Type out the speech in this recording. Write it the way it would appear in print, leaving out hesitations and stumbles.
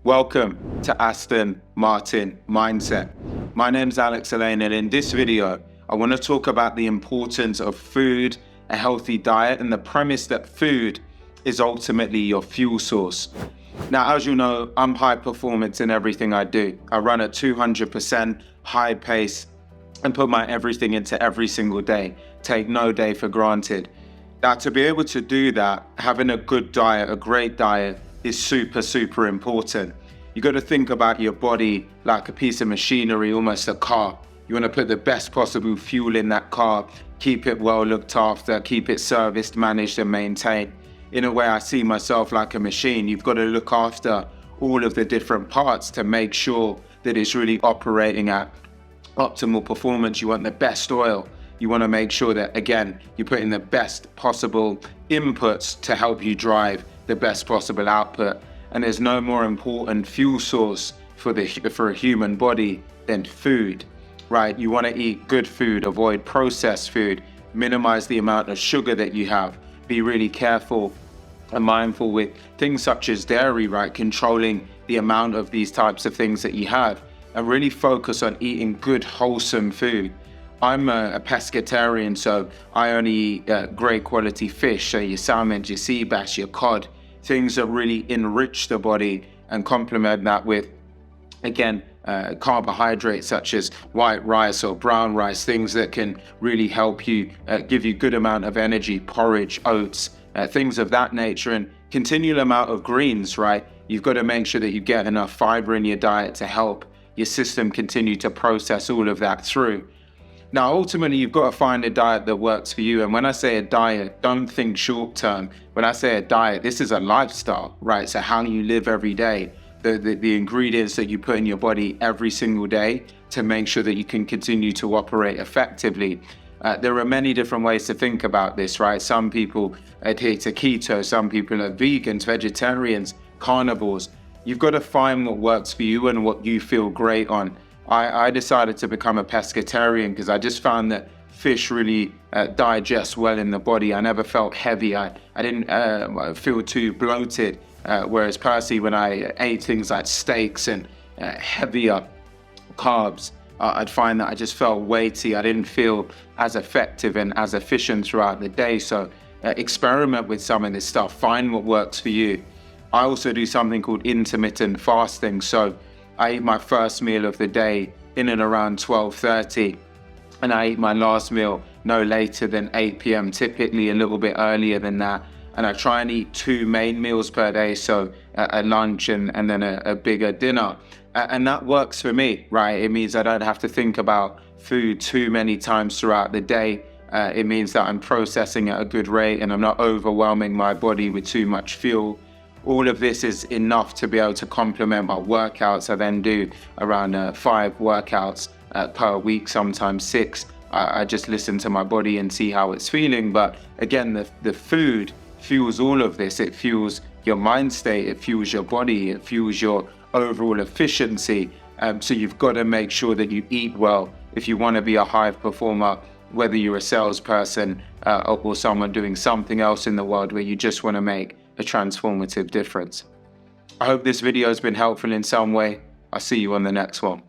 Welcome to Aston Martin Mindset. My name is Alex Elaine, and in this video, I want to talk about the importance of food, a healthy diet, and the premise that food is ultimately your fuel source. Now, as you know, I'm high performance in everything I do. I run at 200% high pace and put my everything into every single day. Take no day for granted. Now, to be able to do that, having a good diet, a great diet, is super important. You got to think about your body like a piece of machinery, almost a car. You want to put the best possible fuel in that car, keep it well looked after, keep it serviced, managed and maintained. In a way, I see myself like a machine. You've got to look after all of the different parts to make sure that it's really operating at optimal performance. You want the best oil. You want to make sure that, again, you put in the best possible inputs to help you drive the best possible output. And there's no more important fuel source for a human body than food, right? You want to eat good food, avoid processed food, minimize the amount of sugar that you have, be really careful and mindful with things such as dairy, right? Controlling the amount of these types of things that you have, and really focus on eating good, wholesome food. I'm a pescatarian, so I only eat great quality fish, so your salmon, your sea bass, your cod, things that really enrich the body, and complement that with, again, carbohydrates such as white rice or brown rice, things that can really help you, give you good amount of energy, porridge, oats, things of that nature, and continual amount of greens, right? You've got to make sure that you get enough fiber in your diet to help your system continue to process all of that through. Now, ultimately, you've got to find a diet that works for you. And when I say a diet, don't think short term. When I say a diet, this is a lifestyle, right? So how you live every day, the ingredients that you put in your body every single day to make sure that you can continue to operate effectively. There are many different ways to think about this, right? Some people adhere to keto, some people are vegans, vegetarians, carnivores. You've got to find what works for you and what you feel great on. I decided to become a pescatarian because I just found that fish really digest well in the body. I never felt heavy. I didn't feel too bloated. Whereas personally, when I ate things like steaks and heavier carbs, I'd find that I just felt weighty. I didn't feel as effective and as efficient throughout the day. So experiment with some of this stuff. Find what works for you. I also do something called intermittent fasting. So I eat my first meal of the day in and around 12:30, and I eat my last meal no later than 8 p.m., typically a little bit earlier than that. And I try and eat 2 main meals per day, so a lunch and then a bigger dinner. And that works for me, right? It means I don't have to think about food too many times throughout the day. It means that I'm processing at a good rate and I'm not overwhelming my body with too much fuel. All of this is enough to be able to complement my workouts. I then do around 5 workouts per week, sometimes 6. I just listen to my body and see how it's feeling. But again, the food fuels all of this. It fuels your mind state, it fuels your body, it fuels your overall efficiency. So you've got to make sure that you eat well if you want to be a high performer, whether you're a salesperson or someone doing something else in the world where you just want to make a transformative difference. I hope this video has been helpful in some way. I'll see you on the next one.